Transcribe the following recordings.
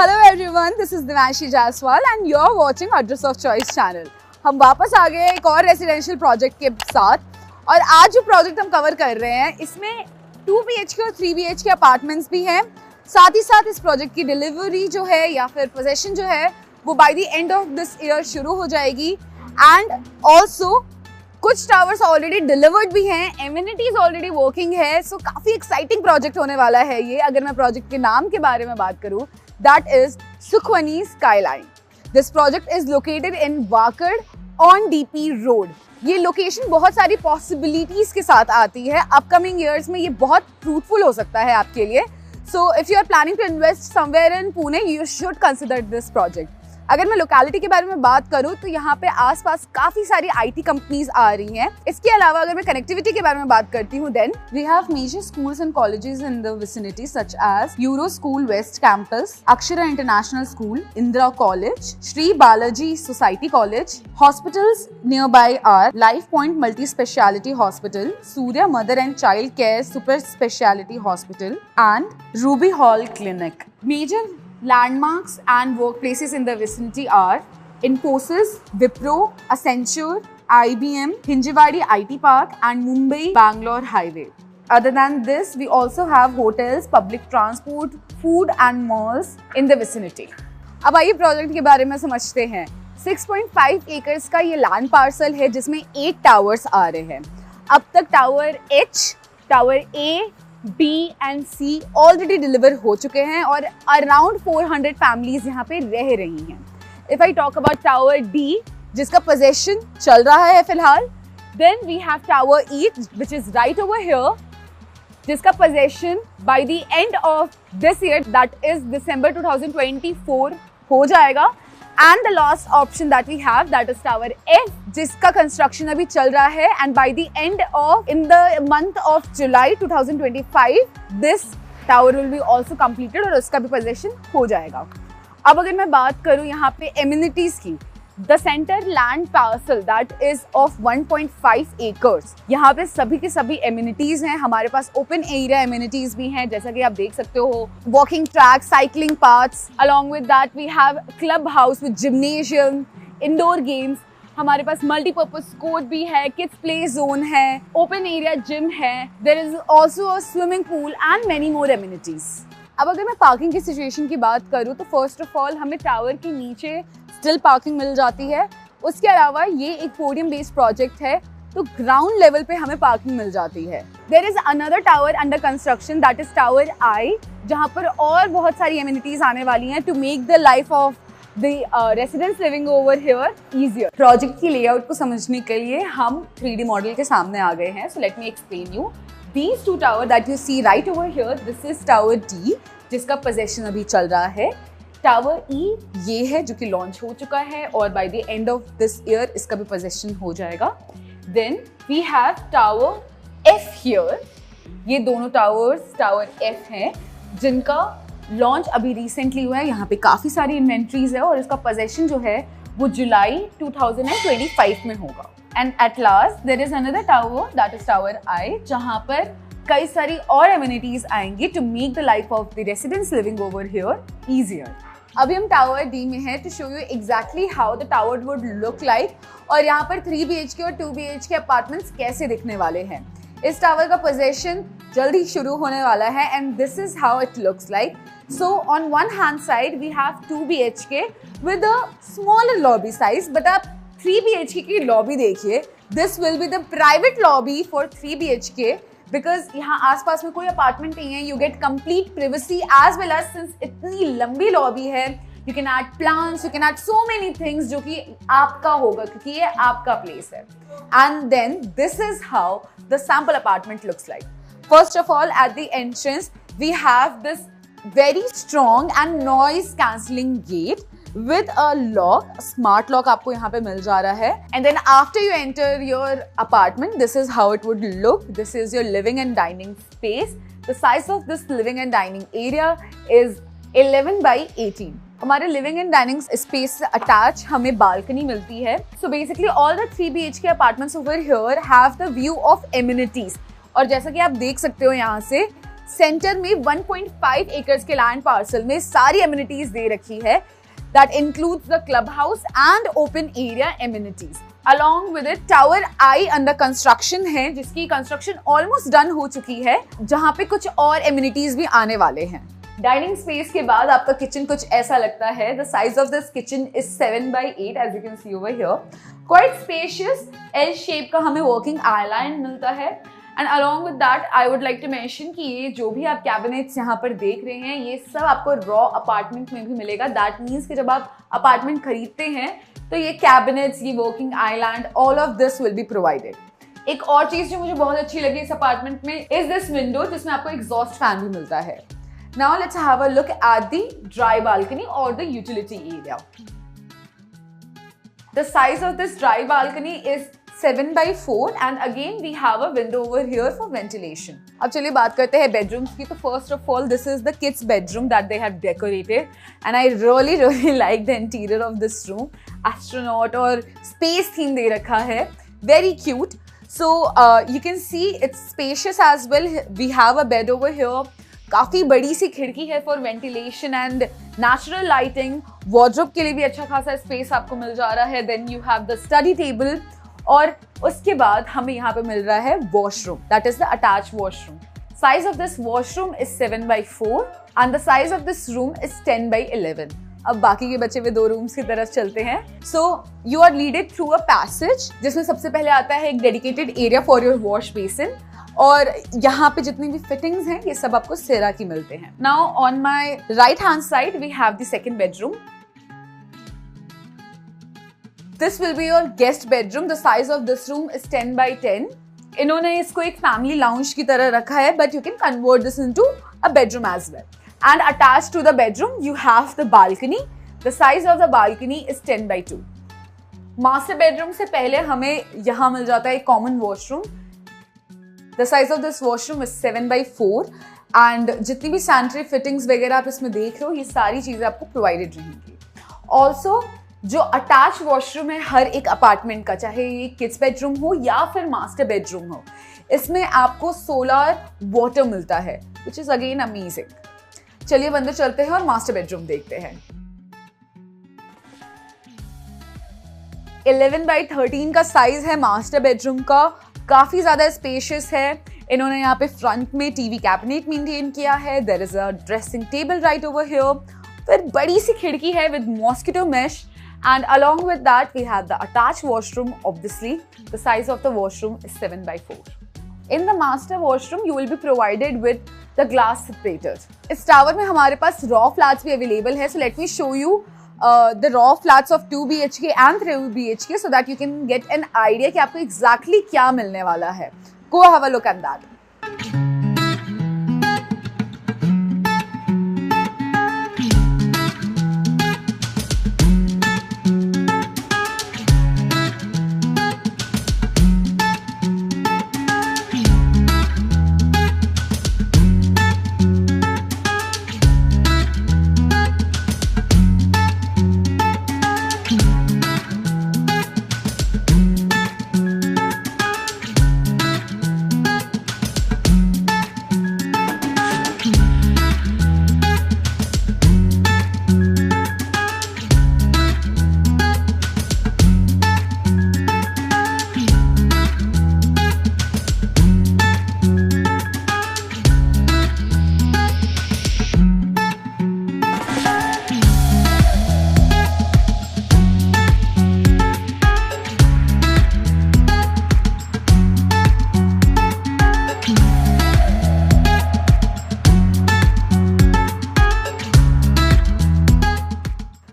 Hello everyone, this is Divanshi Jaiswal and you are watching address of choice channel. हम वापस आ गए एक और रेसिडेंशियल प्रोजेक्ट के साथ और आज जो प्रोजेक्ट हम कवर कर रहे हैं इसमें 2 BHK और 3 BHK अपार्टमेंट्स भी हैं। साथ ही साथ इस प्रोजेक्ट की डिलीवरी जो है या फिर पोजेशन जो है वो bye the end of this year शुरू हो जाएगी। एंड ऑल्सो कुछ टावर्स ऑलरेडी डिलीवर्ड भी हैं, एमिनिटीज ऑलरेडी वर्किंग है। सो काफ़ी एक्साइटिंग प्रोजेक्ट होने वाला है ये। अगर मैं प्रोजेक्ट के नाम के बारे में बात करूँ, that is Sukhmani Skyline. This project is located in Wakad on DP Road. ये लोकेशन बहुत सारी पॉसिबिलिटीज के साथ आती है। अपकमिंग ईयर्स में ये बहुत फ्रूटफुल हो सकता है आपके लिए। So if you are planning to invest somewhere in Pune, you should consider this project. अगर मैं लोकेलिटी के बारे में बात करूं तो यहाँ पे आसपास काफी सारी IT कंपनीज आ रही हैं। इसके अलावा अगर मैं कनेक्टिविटी के बारे में बात करती हूँ, then we have major schools and colleges in the vicinity such as Euro School West Campus, Akshara International School, Indira College, Shri Balaji Society College. Hospitals nearby are Life Point Multi Speciality Hospital, Surya Mother and Child Care Super Speciality Hospital and Ruby Hall Clinic. Major landmarks and workplaces in the vicinity are Infosys, Wipro, Accenture, IBM, Hinjewadi IT Park and Mumbai-Bangalore Highway. Other than this, we also have hotels, public transport, food and malls in the vicinity. अब आइए project के बारे में समझते हैं। 6.5 acres का ये land parcel है जिसमें 8 टावर्स आ रहे हैं। अब तक tower H, tower A, B and C already deliver हो चुके हैं और अराउंड 400 फैमिलीज यहाँ पे रह रही हैं। If I talk about tower D जिसका पोजेशन चल रहा है फिलहाल, then we have tower E which is right over here जिसका possession by the end of this year that is December 2024 हो जाएगा। And the last option that we have, that is Tower F, जिसका construction अभी चल रहा है and by the end of in the month of July 2025 this tower will be also completed और उसका भी पोजेशन हो जाएगा। अब अगर मैं बात करूँ यहाँ पे एमिनिटीज की, the center land parcel that is of 1.5 acres, यहाँ पे सभी के सभी एमिनिटीज हैं। हमारे पास ओपन एरिया एमिनिटीज भी हैं जैसा कि आप देख सकते हो, walking track, cycling paths, along with that we have club house with gymnasium, indoor games, हमारे पास मल्टीपर्पज कोर्ट भी है, किड्स प्ले जोन है, ओपन एरिया जिम है, there is also a swimming pool and many more amenities. अब अगर मैं parking की situation की बात करूँ तो फर्स्ट ऑफ ऑल हमें टावर के नीचे स्टिल पार्किंग मिल जाती है। उसके अलावा ये एक पोडियम बेस्ड प्रोजेक्ट है तो ग्राउंड लेवल पे हमें पार्किंग मिल जाती है। There is another tower under construction that is tower I, जहाँ पर और बहुत सारी एमिनिटीज आने वाली हैं to make the life of the residents living over here easier. Project की लेआउट को समझने के लिए हम 3D मॉडल के सामने आ गए हैं। सो let me explain you these 2 tower that you see right over here. This is tower D जिसका पोजेशन अभी चल रहा है। टावर E ये है जो कि लॉन्च हो चुका है और by the end of this year इसका भी पोजेशन हो जाएगा। Then we have tower F here. ये दोनों टावर्स टावर F हैं जिनका लॉन्च अभी रिसेंटली हुआ है। यहाँ पे काफ़ी सारी इन्वेंट्रीज है और इसका पोजेशन जो है वो जुलाई 2025 में होगा। And at last there is another tower that is tower I, जहाँ पर कई सारी और एमिनिटीज आएंगी to make the life of the residents living over here easier. अभी हम टावर D में हैं to show you exactly how the tower would look like और यहाँ पर 3 BHK और 2 BHK अपार्टमेंट्स कैसे दिखने वाले हैं। इस टावर का पोजेशन जल्दी शुरू होने वाला है and this is how it looks like. So on one hand side we have 2 BHK with a smaller lobby size, but आप 3 BHK की लॉबी देखिए। This will be the private lobby for 3 BHK because यहाँ आसपास में कोई apartment नहीं है। You get complete privacy as well as since इतनी लंबी लॉबी है you can add plants, you can add so many things जो कि आपका होगा क्योंकि ये आपका प्लेस है। And then this is how the sample apartment looks like. First of all at the entrance we have this very strong and noise cancelling gate with a lock, a smart lock आपको यहाँ पे मिल जा रहा है। And then after you enter your apartment, this is how it would look. This is your living and dining space. The size of this living and dining area is 11 by 18. हमारे living and dining space से attach हमें balcony मिलती है। So basically all the 3 BHK apartments over here have the view of amenities और जैसा कि आप देख सकते हो यहाँ से सेंटर में 1.5 एकर्स के लैंड पार्सल में सारी एमिनिटीज दे रखी है। That includes the club house and open area amenities. Along with it tower I under construction है, जिसकी कंस्ट्रक्शन ऑलमोस्ट डन हो चुकी है, जहां पे कुछ और एमिनिटीज भी आने वाले हैं। डाइनिंग स्पेस के बाद आपका किचन कुछ ऐसा लगता है। The size of this kitchen is 7x8 as you can see over here. Quite spacious L shape का हमें वर्किंग आइलैंड मिलता है। And along with that I would like to mention कि ये जो भी आप कैबिनेट्स यहाँ पर देख रहे हैं, ये सब आपको रॉ अपार्टमेंट में भी मिलेगा। दैट मीन्स कि जब आप अपार्टमेंट खरीदते हैं तो ये कैबिनेट्स, ये working island, all of this will be provided. एक और चीज जो मुझे बहुत अच्छी लगी इस अपार्टमेंट में इज दिस विंडो, जिसमें आपको एग्जॉस्ट फैन भी मिलता है। Now let's have a look at the dry balcony or the utility area. The size of this dry balcony is 7x4 and again we have a window over here for ventilation. अब चलिए बात करते हैं bedrooms की। तो first of all this is the kids bedroom that they have decorated and I really like the interior of this room. Astronaut और space theme दे रखा है, very cute. So you can see it's spacious as well. We have a bed over here. काफी बड़ी सी खिड़की है for ventilation and natural lighting. Wardrobe के लिए भी अच्छा खासा स्पेस आपको मिल जा रहा है। Then you have the study table और उसके बाद हमें यहाँ पे मिल रहा है washroom, that is the attach washroom. Size of this washroom is 7x4 and the size of this room is 10x11। अब बाकी के बचे हुए 2 रूम्स की तरफ चलते हैं। So you are leaded through a passage, जिसमें सबसे पहले आता है एक dedicated area for your wash basin और यहाँ पे जितनी भी फिटिंग्स हैं ये सब आपको सेरा की मिलते हैं। Now on my right hand side we have the second bedroom. This will be your guest bedroom. The size of this room is 10x10। इन्होंने इसको एक फैमिली लाउंज की तरह रखा है, but you can convert this into a bedroom as well. And attached to the bedroom you have the balcony. The size of the balcony is 10x2। Master bedroom से पहले हमें यहाँ मिल जाता है एक common washroom. The size of this washroom is 7x4 and जितनी भी सैनिटरी फिटिंग्स वगैरह आप इसमें देख रहे हो ये सारी चीज़ें आपको प्रोवाइडेड रहेंगी। ऑल्सो जो अटैच वॉशरूम है हर एक अपार्टमेंट का, चाहे ये किड्स बेडरूम हो या फिर मास्टर बेडरूम हो, इसमें आपको सोलर वाटर मिलता है विच इज़ अगेन अमेजिंग। चलिए अंदर चलते हैं और मास्टर बेडरूम देखते हैं। 11x13 का साइज है मास्टर बेडरूम का, काफी ज्यादा स्पेशियस है। इन्होंने यहाँ पे फ्रंट में टीवी कैबिनेट मेंटेन किया है। There is a dressing table right over here. फिर बड़ी सी खिड़की है with mosquito mesh and along with that we have the attach washroom. Obviously the size of the washroom is 7x4। In the master washroom you will be provided with the glass separators. इस tower में हमारे पास raw flats भी available है। So let me show you the raw flats of 2 BHK and 3 BHK so that you can get an idea कि आपको exactly क्या मिलने वाला है। Go have a look at that.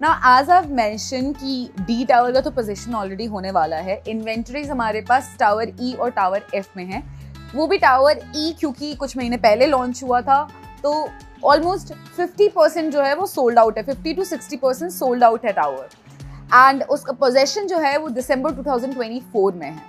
Now, as I've mentioned कि D tower का तो position already होने वाला है। इन्वेंटरीज हमारे पास टावर E और टावर F में है। वो भी टावर E क्योंकि कुछ महीने पहले लॉन्च हुआ था, तो ऑलमोस्ट 50% जो है वो सोल्ड आउट है, 50 to 60% सोल्ड आउट है टावर। एंड उसका पोजीशन जो है वो दिसंबर 2024 में है।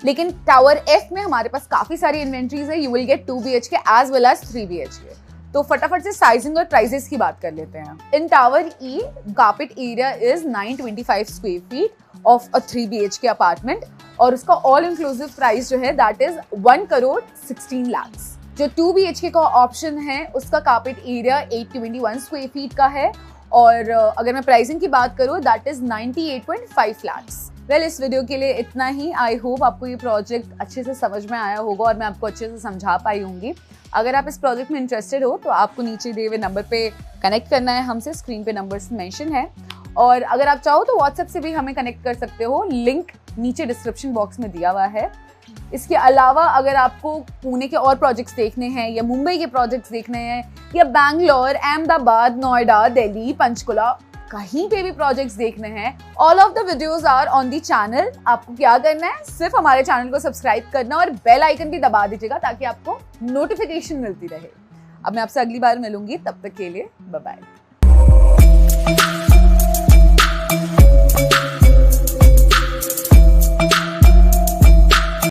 लेकिन टावर F में हमारे पास काफ़ी सारी इन्वेंटरीज है। You will get 2 BHK as well as 3 BHK। तो फटाफट से साइजिंग और प्राइसेस की बात कर लेते हैं। In tower E carpet area is 925 square feet of a 3 BHK apartment और उसका ऑल इंक्लूसिव प्राइस जो है दैट इज 1 करोड़ 16 lakhs। जो 2 BHK का ऑप्शन है उसका कारपेट एरिया 821 स्क्वायर फीट का है और अगर मैं प्राइसिंग की बात करूँ दैट इज 98.5 lakhs। वेल इस वीडियो के लिए इतना ही। आई होप आपको ये प्रोजेक्ट अच्छे से समझ में आया होगा और मैं आपको अच्छे से समझा पाई होंगी। अगर आप इस प्रोजेक्ट में इंटरेस्टेड हो तो आपको नीचे दिए हुए नंबर पे कनेक्ट करना है हमसे, स्क्रीन पे नंबर्स मेंशन है। और अगर आप चाहो तो व्हाट्सएप से भी हमें कनेक्ट कर सकते हो, लिंक नीचे डिस्क्रिप्शन बॉक्स में दिया हुआ है। इसके अलावा अगर आपको पुणे के और प्रोजेक्ट्स देखने हैं या मुंबई के प्रोजेक्ट्स देखने हैं या बैंगलोर, अहमदाबाद, नोएडा, दिल्ली, पंचकुला, कहीं पे भी प्रोजेक्ट्स देखने हैं, all of the videos are on the channel. आपको क्या करना है, सिर्फ हमारे चैनल को सब्सक्राइब करना और बेल आइकन भी दबा दीजिएगा ताकि आपको नोटिफिकेशन मिलती रहे। अब मैं आपसे अगली बार मिलूंगी, तब तक के लिए बाय बाय।